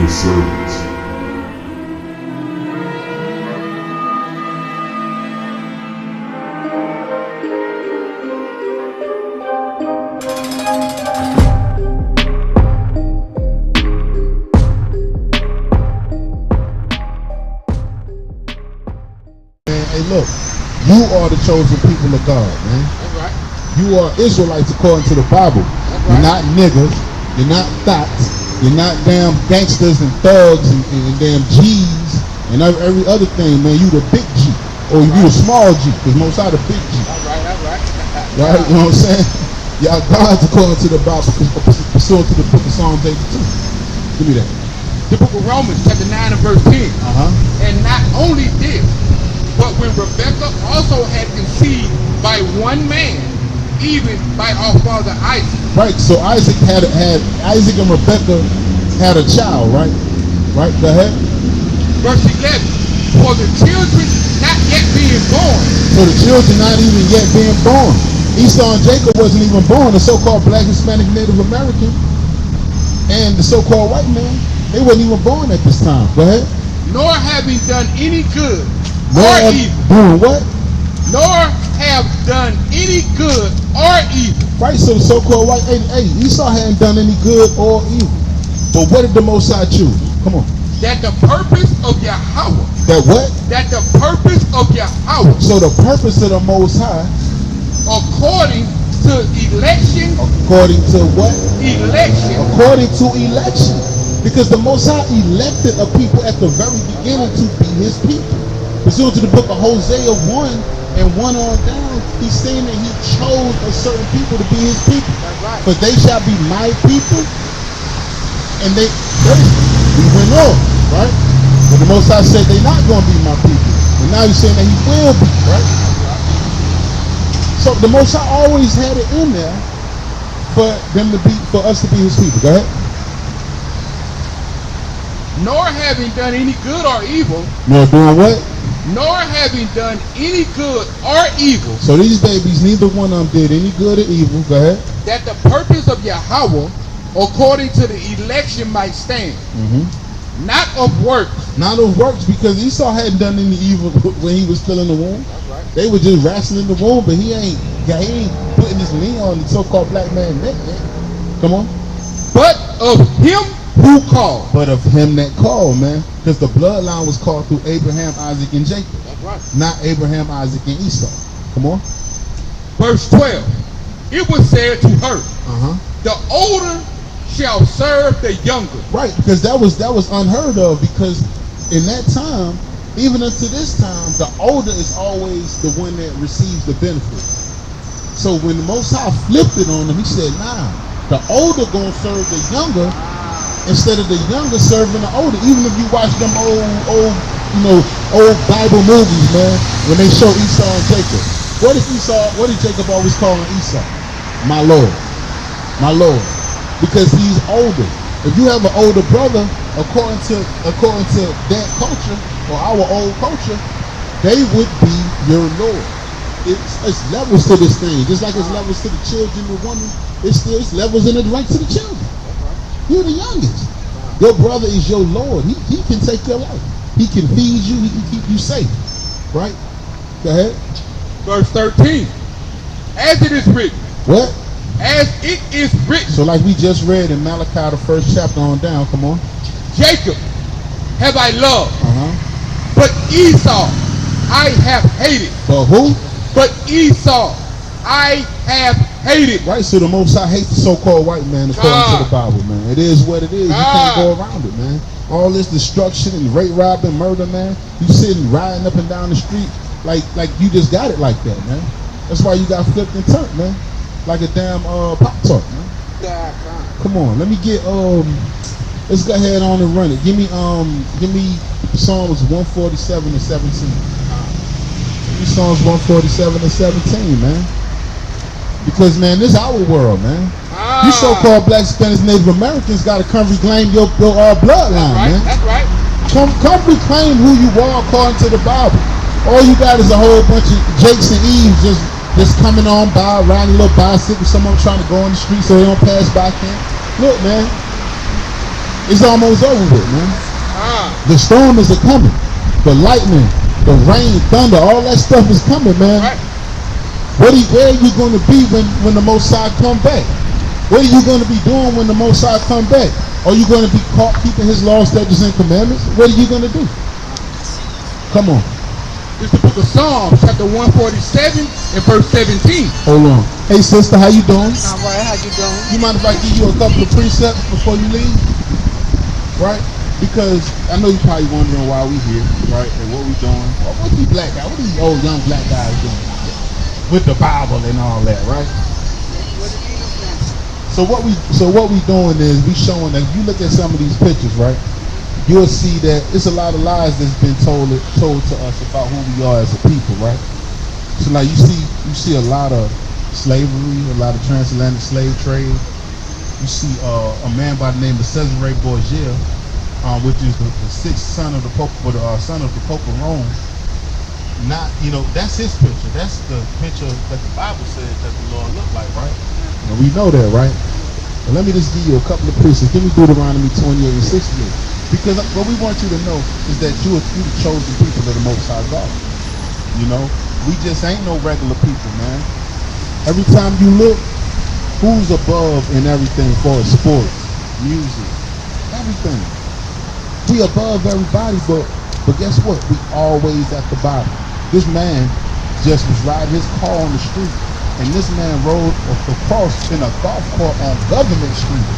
his servants. Hey, look, you are the chosen people of God, man. That's right. You are Israelites according to the Bible. That's You're right. not niggas. You're not thots. You're not damn gangsters and thugs and damn G's and every other thing, man. You the big G. Or you the small G, because most are the big G. That's right, that's right. Right? You know what I'm saying? Y'all God's according to the Bible, pursuant to the book of Psalms 82. Give me that. The book of Romans, chapter 9 and verse 10. And not only this, but when Rebekah also had conceived by one man, even by our father Isaac. Right, so Isaac and Rebekah had a child, right? Right, go ahead. Verse 11, for the children not yet being born. So the children not even yet being born. Esau and Jacob wasn't even born. The so-called black, Hispanic, Native American, and the so-called white man, they wasn't even born at this time. Go ahead. Nor having done any good Nor or have evil. doing what? Nor have done any good or evil. Right, so the so-called white, hey, Esau hadn't done any good or evil. But what did the Most High choose? Come on. That the purpose of Yahweh. That what? That the purpose of Yahweh. So the purpose of the Most High, according to election. According to what? Election. According to election. Because the Most High elected a people at the very beginning to be his people. Pursuant to the book of Hosea 1 and 1 on down, he's saying that he chose a certain people to be his people. That's right. For they shall be my people. And we went on, right? But the Most High said they're not going to be my people. And now he's saying that he will be, right? So the Most High always had it in there for us to be his people. Go ahead. Nor having done any good or evil. Nor doing what? Nor having done any good or evil. So these babies, neither one of them did any good or evil. Go ahead. That the purpose of Yahweh, according to the election, might stand. Not of works. Not of works, because Esau hadn't done any evil when he was still in the womb. That's right. They were just wrestling in the womb, but he ain't putting his knee on the so-called black man neck. Come on. But of him who called. But of him that called, man. Because the bloodline was called through Abraham, Isaac, and Jacob. That's right. Not Abraham, Isaac, and Esau. Come on. Verse 12. It was said to her, the older shall serve the younger. Right, because that was unheard of, because in that time, even unto this time, the older is always the one that receives the benefit. So when the Most High flipped it on him, he said, nah, the older gonna serve the younger instead of the younger serving the older. Even if you watch them old Bible movies, man, when they show Esau and Jacob, what did Jacob always call Esau? My Lord, my Lord, because he's older. If you have an older brother, according to that culture or our old culture, they would be your Lord. It's levels to this thing, just like it's levels to the children, the woman. It's levels in it right to the children. You're the youngest. Your brother is your Lord. He can take your life. He can feed you. He can keep you safe. Right? Go ahead. Verse 13. As it is written. What? As it is written. So like we just read in Malachi, the 1st chapter on down. Come on. Jacob have I loved, but Esau I have hated. But who? But Esau I have hated. Right, so the Most High hates the so-called white man according to the Bible, man. It is what it is. You can't go around it, man. All this destruction and rape, robbing, murder, man. You sitting riding up and down the street like you just got it like that, man. That's why you got flipped and turned, man. Like a damn Pop-Tart, man. Come on, let me get let's go ahead on and run it. Give me Psalms 147 and 17. Give me Psalms 147 and 17, man. Because, man, this is our world, man. You so-called black, Spanish, Native Americans got to come reclaim your bloodline, man. That's right. Come reclaim who you are according to the Bible. All you got is a whole bunch of Jakes and Eves just coming on by, riding a little bicycle, someone trying to go on the street so they don't pass by camp. Look, man, It's almost over with, man. Ah. The storm is a coming. The lightning, the rain, thunder, all that stuff is coming, man. Right. Where are you going to be when the Most High come back? What are you going to be doing when the Most High come back? Are you going to be caught keeping his laws, statutes, and commandments? What are you going to do? Come on. It's the book of Psalms, chapter 147 and verse 17. Hold on. Hey, sister, how you doing? All right, how you doing? You mind if I give you a couple of precepts before you leave? Right? Because I know you're probably wondering why we here, right? And what we doing. What these black guys, what these old young black guys doing? With the Bible and all that, right? So what we doing is we showing that if you look at some of these pictures, right? You'll see that it's a lot of lies that's been told to us about who we are as a people, right? So like you see a lot of slavery, a lot of transatlantic slave trade. You see a man by the name of Cesare Borgia, which is the sixth son of the Pope, or the son of the Pope of Rome. Not, that's his picture. That's the picture that the Bible says that the Lord looked like, right? And we know that, right? But let me just give you a couple of precepts. Give me Deuteronomy 28 and 68. Because what we want you to know is that you are the chosen people of the Most High God. We just ain't no regular people, man. Every time you look, who's above in everything for sports, music, everything. We above everybody, but guess what? We always at the bottom. This man just was riding his car on the street, and this man rode across in a golf cart on Government Street.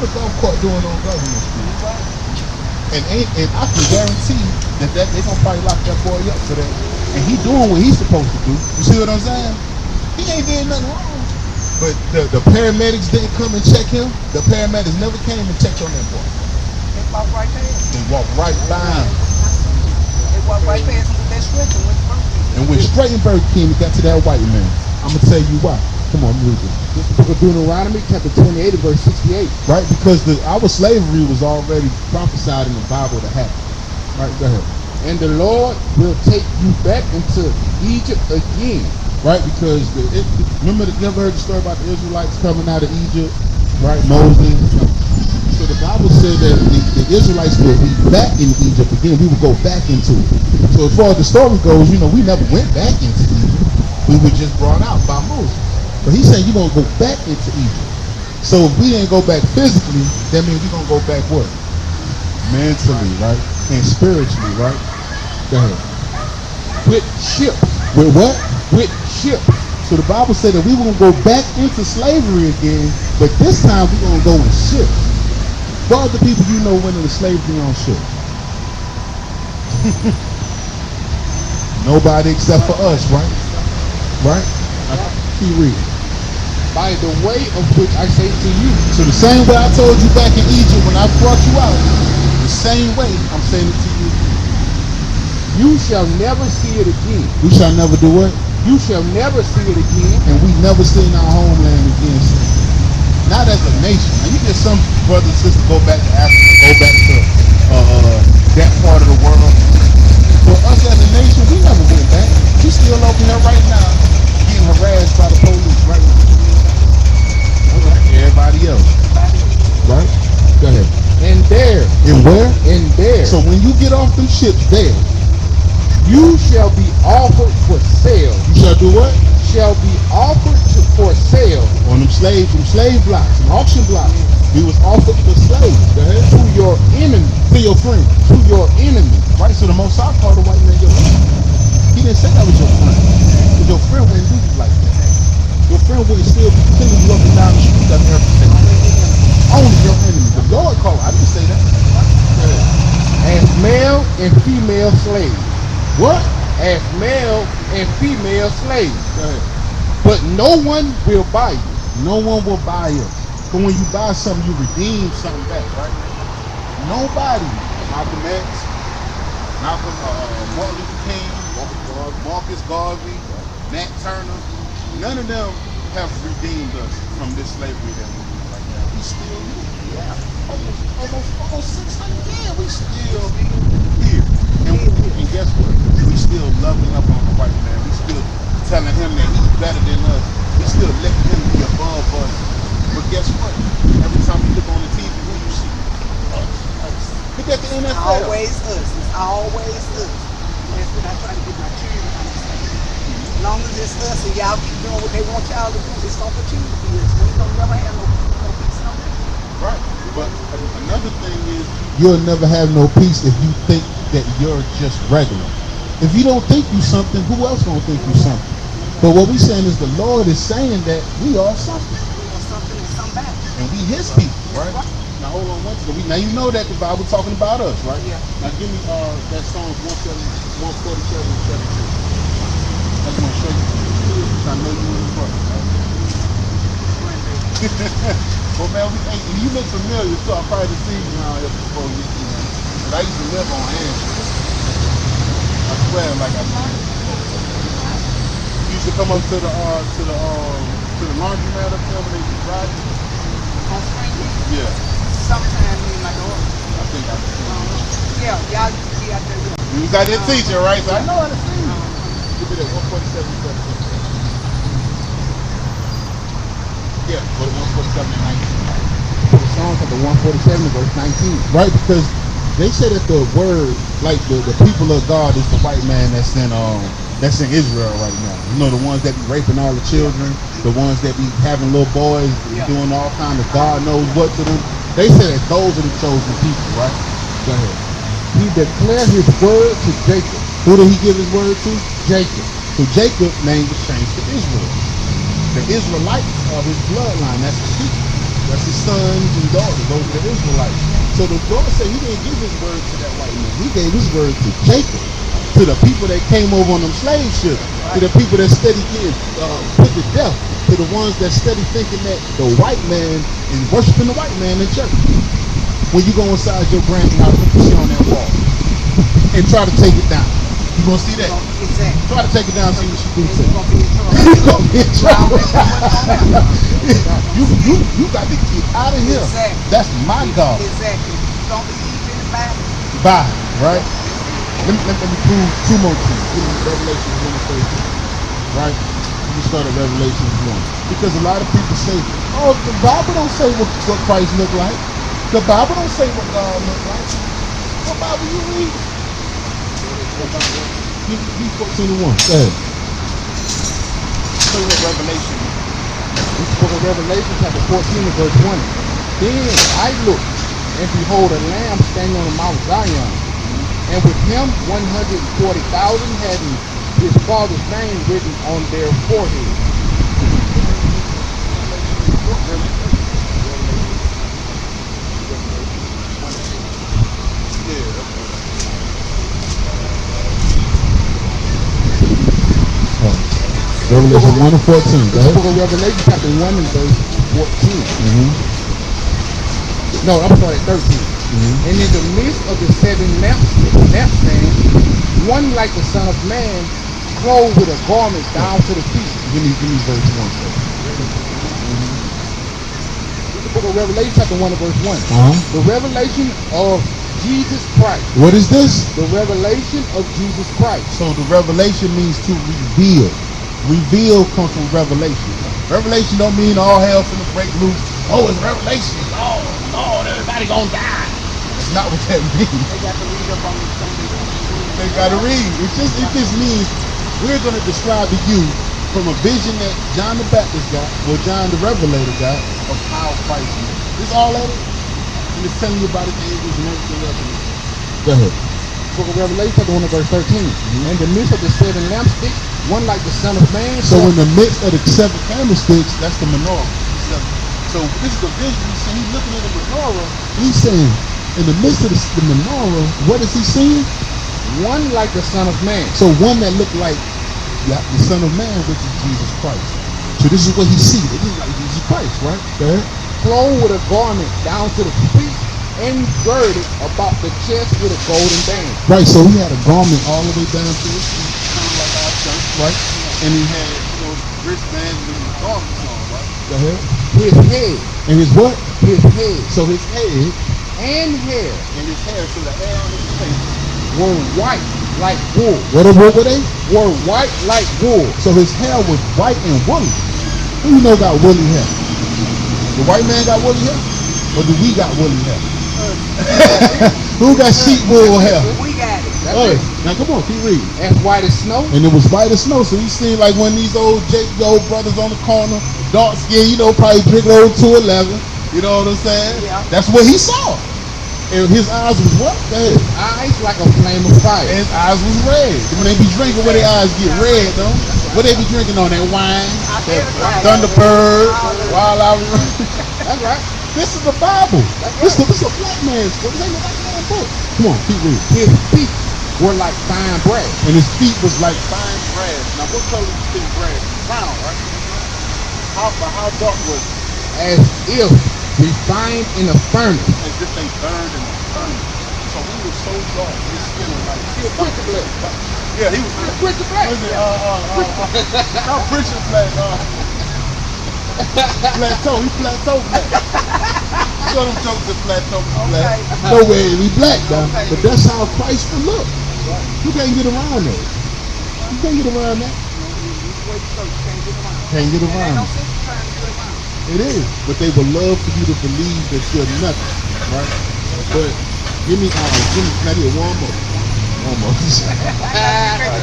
What a golf cart doing on Government Street? And I can guarantee that they're gonna probably lock that boy up for that. And he doing what he's supposed to do. You see what I'm saying? He ain't doing nothing wrong. But the paramedics didn't come and check him. The paramedics never came and checked on that boy. They walked right past. They walked right by him. They walked right past him with that script and went to Burger King. And went straight in Burger King and got to that white man. I'm gonna tell you why. Come on, read it. This is the book of Deuteronomy, chapter 28 and verse 68. Right, because our slavery was already prophesied in the Bible to happen. Right, go ahead. And the Lord will take you back into Egypt again. Right, because remember, you ever heard the story about the Israelites coming out of Egypt? Right, Moses. So the Bible said that the Israelites will be back in Egypt again. We will go back into it. So as far as the story goes, we never went back into Egypt. We were just brought out by Moses. But he's saying you're going to go back into Egypt. So if we didn't go back physically, that means we're going to go back what? Mentally, right? And spiritually, right? Go ahead. With ships. With what? With ships. So the Bible said that we were going to go back into slavery again, but this time we're going to go in ships. What other people you know went into slavery on ships? Nobody except for us, right? Right? Keep reading. By the way of which I say to you. So the same way I told you back in Egypt when I brought you out, the same way I'm saying it to you. You shall never see it again. We shall never do what? You shall never see it again. And we never seen our homeland again. Not as a nation. Now you get some brothers and sisters go back to Africa, go back to that part of the world. For us as a nation, we never went back. We still over here right now getting harassed by the police right now. Everybody else. Right? Go ahead. And there. And where? And there. So when you get off them ships there, you shall be offered for sale. You shall do what? Shall be offered for sale. On them slave blocks, them auction blocks. We was offered for slaves. Go ahead. To your enemy. To your friend. To your enemy. Right? So the Most High called the white man your enemy. He didn't say that was your friend. Because your friend wouldn't do you like that. Your friend wouldn't still be killing you up and down the street of everything. Only your enemy. The Lord called. I didn't say that. As male and female slaves. What? As male and female slaves. Go ahead. But no one will buy you. No one will buy us. But when you buy something, you redeem something back, right? Nobody. Malcolm X, Martin Luther King, Marcus Garvey, Nat Turner, none of them have redeemed us from this slavery that we're in right now. We still here. Yeah. Almost 600 years. We still here. And guess what? We still loving up on the white man. We still telling him that he's better than us. We still letting him be above us. But guess what? Every time you look on the TV, who you see? doing what they want y'all to do, it's gonna continue to be this. We ain't gonna never have no peace, no peace. Right. But another thing is, you'll never have no peace if you think that you're just regular. If you don't think you something, who else gonna think you something? But what we saying is the Lord is saying that we are something. We are something and some back. And we His people, right? Now hold on one second. Now you know that the Bible talking about us, right? Yeah. Now give me that Psalms 147 and 72. I just want to show you. I know you in the front. Well, man, you look familiar, so I probably seen you around here before you, man. But I used to live on Ann Street. I swear, like I said. You used to come up to the laundromat up there when they be riding. On Spring Hill? Yeah. Sometime me and my daughter. I think I see. Yeah, y'all used to be out there. Yeah. You got that teacher, right? So I know how to see you. Give me that 147 and 72. Yeah, go to 147 and 19. The Psalms of the 147 verse 19. Right, because they say that the word, like the people of God, is the white man that's in Israel right now. You know, the ones that be raping all the children, the ones that be having little boys, doing all kind of God knows what to them. They say that those are the chosen people, right? Go ahead. He declared his word to Jacob. Who did he give his word to? Jacob. So Jacob's name was changed to Israel. The Israelites are his bloodline. That's his people. That's his sons and daughters. Those are the Israelites. So the Lord said he didn't give his word to that white man. He gave his word to Jacob, to the people that came over on them slave ships, to the people that steady getting put to death, to the ones that steady thinking that the white man is worshiping the white man in church. When you go inside your granny house, put your shit on that wall and try to take it down. You gonna see that? Exactly. Try to take it down, see what she do to You're you. gonna be in trouble. You gonna be in trouble. You got to get out of here. Exactly. That's my God. Exactly. You don't believe in the Bible? Bye. Right? Let me prove two more things. Give me Revelation 1:13. Right? You start at Revelation 1. Because a lot of people say, oh, the Bible don't say what Christ looked like. The Bible don't say what God looked like. What Bible you read? Give 14:1. Go ahead. Show me Revelation. This book of Revelation, chapter 14 and verse 1. Then I looked, and behold, a lamb standing on Mount Zion, and with him 140,000 having his father's name written on their foreheads. Revelation 1 and 14. The book of Revelation, chapter 1 and verse 14. No, I'm sorry, 13. And in the midst of the seven lampstands, one like the Son of Man, clothed with a garment down to the feet. Give me verse 1. The book of Revelation, chapter 1 and verse 1. The revelation of Jesus Christ. What is this? The revelation of Jesus Christ. So the revelation means to reveal. Reveal comes from revelation. Revelation don't mean all hell finna break loose. Oh, it's revelation. Oh, Lord, everybody gonna die. That's not what that means. They got to read up on something. They gotta read. It just means we're gonna describe to you from a vision that John the Baptist got, or John the Revelator got, of how Christ is. This all that is. And it's telling you about his angels and everything else. Go ahead. Book of Revelation, chapter 1 and verse 13. In the midst of the seven lampsticks, one like the Son of Man. So in the midst of the seven candlesticks, that's the menorah. So this is the vision. He's looking at the menorah. He's saying, in the midst of the menorah, what is he seeing? One like the Son of Man. So one that looked like the Son of Man, which is Jesus Christ. So this is what he sees. It is like Jesus Christ, right? Go ahead. Clothed with a garment down to the feet, and girded about the chest with a golden band. Right, so he had a garment all the way down to his feet, kind of like our church, right? And he had, wristbands with his garments on, right? Go ahead. His head. And his what? His head. So his head and hair. And his hair, so the hair on his face were white like wool. What were they? Were white like wool. So his hair was white and woolly. Who you know got woolly hair? The white man got woolly hair? Or do we got woolly hair? Who got sheep wool hair? We got it. That's it. Now come on, keep reading. As white as snow. And it was white as snow, so he seemed like one of these old brothers on the corner, dark skin, probably drinking old 211. You know what I'm saying? Yeah. That's what he saw. And his eyes was what? Go ahead. Eyes like a flame of fire. And his eyes was red. When they be drinking, where their eyes get red, though? What they be drinking on? That wine? That Thunderbird? Wild Out. That's right. This is the Bible. That's This right. is a black man's book. This ain't a black man's book. Come on, keep reading. His feet were like fine brass. And his feet was like fine brass. Now, what color do you think brass is? Brown, right? How dark was it? As if refined in a furnace. As if they burned in a furnace. So he was so dark, his skin was like Prince Black. yeah, he was Prince Black. not Prince Black, Plateau, he Plateau Black. Show them jokes at Plateau Black. No way, he black, though. But that's how Christ will look. You can't get around that. You can't get around that. Can't get around it. It is, but they would love for you to believe that you're nothing, right? But give me not here, one more.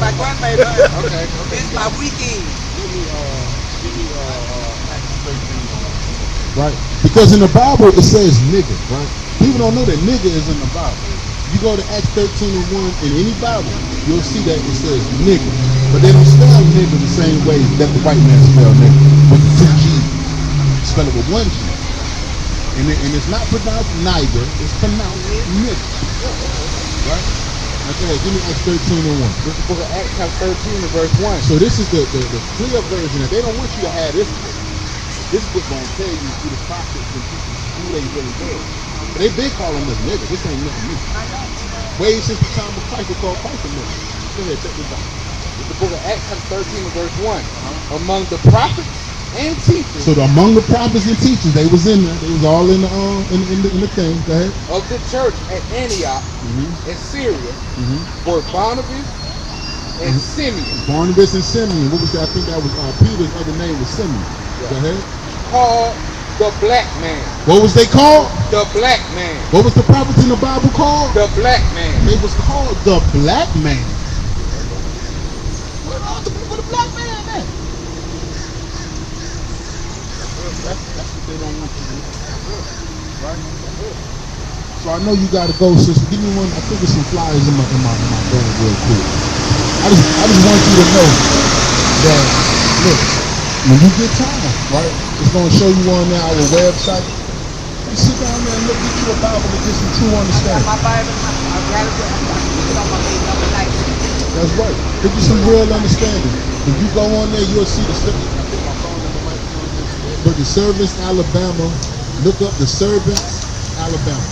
My grandbaby. Okay. It's my weekend. Right? Because in the Bible it says nigga, right? People don't know that nigga is in the Bible. You go to Acts 13:1 in any Bible, you'll see that it says nigga. But they don't spell nigga the same way that the white man spell nigga, with the 2 G's. Spell it with 1 G. And it's not pronounced nigger, it's pronounced nigga. Right? Okay, give me Acts 13:1. This is the book of Acts chapter 13 and verse 1. So this is the clear version. That they don't want you to have this book. This book gonna tell you through the prophets and people who they really is. But they been calling us niggas. This ain't nothing new. Way since the time of Christ, they called Christ a nigga. Go ahead, check this out. This is the book of Acts chapter 13 and verse 1. Among the prophets and teachers So among the prophets and teachers, they was in there. They was all in the thing. Go ahead. of the church at Antioch in Syria were Barnabas and Simeon, Barnabas and Simeon. What was that? I think that was Peter's other name was Simeon. Go ahead. called the black man. What was they called? The black man. What was the prophets in the Bible called? The black man. They was called the black man. Where the black man at? That's what they don't want you to do. Right? So I know you gotta go, sister. Give me one. I think there's some flyers in my phone real quick. I just want you to know that look, when you get time, right? It's gonna show you on our website. You sit down there and look at your Bible and get some true understanding. My Bible, I got it on my bed number 19. That's right. Give you some real understanding. If you go on there, you'll see the scripture. I think my phone number might be on this. But the Servants, Alabama. Look up the Servants, Alabama.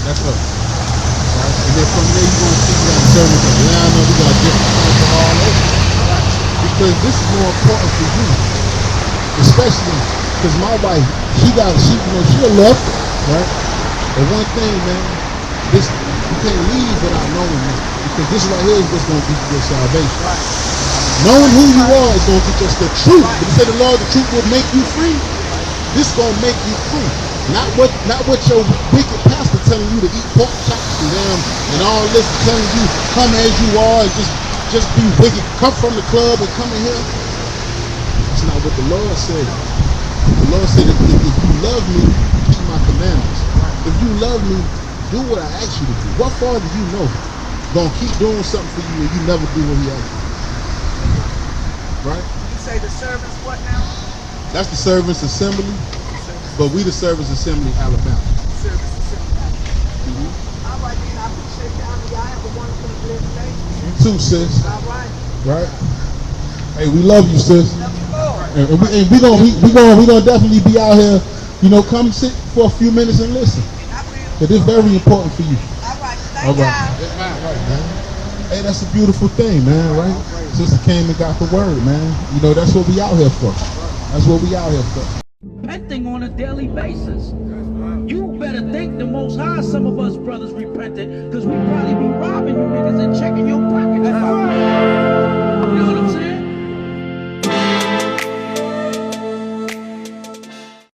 That's us. Right? And then from there, you're going to see we got Servants Atlanta. We got different ones all over. Because this is more important for you. Especially because my wife, she a left, right? But one thing, man, you can't leave without knowing that. Because this right here is what's going to get you your salvation. Right. Knowing who you are is going to get us the truth. But he said the Lord, the truth will make you free. This is going to make you free. Not what your wicked pastor telling you to eat pork chops and all this, telling you come as you are and just be wicked. Come from the club and come in here. That's not what the Lord said. The Lord said, if you love me, keep my commandments. If you love me, do what I ask you to do. What far do you know? Gonna keep doing something for you and you never do what he asks you. Right? You say the servants what now? That's the Servants Assembly, but we the Servants Assembly Alabama. Service assembly. All right, then I appreciate y'all. Y'all have a wonderful and blessed day. You too, sis. All right. Right? Hey, we love you, sis. Love you, Lord. And we gonna definitely be out here. Come sit for a few minutes and listen. I will. Cause it's very important for you. All right. All Thank right. y'all. Right, man. Hey, that's a beautiful thing, man. Right? Sister came and got the word, man. That's what we out here for. That's what we out here for. Repenting on a daily basis. You better thank the Most High. Some of us brothers repented, because we probably be robbing you niggas and checking your pockets.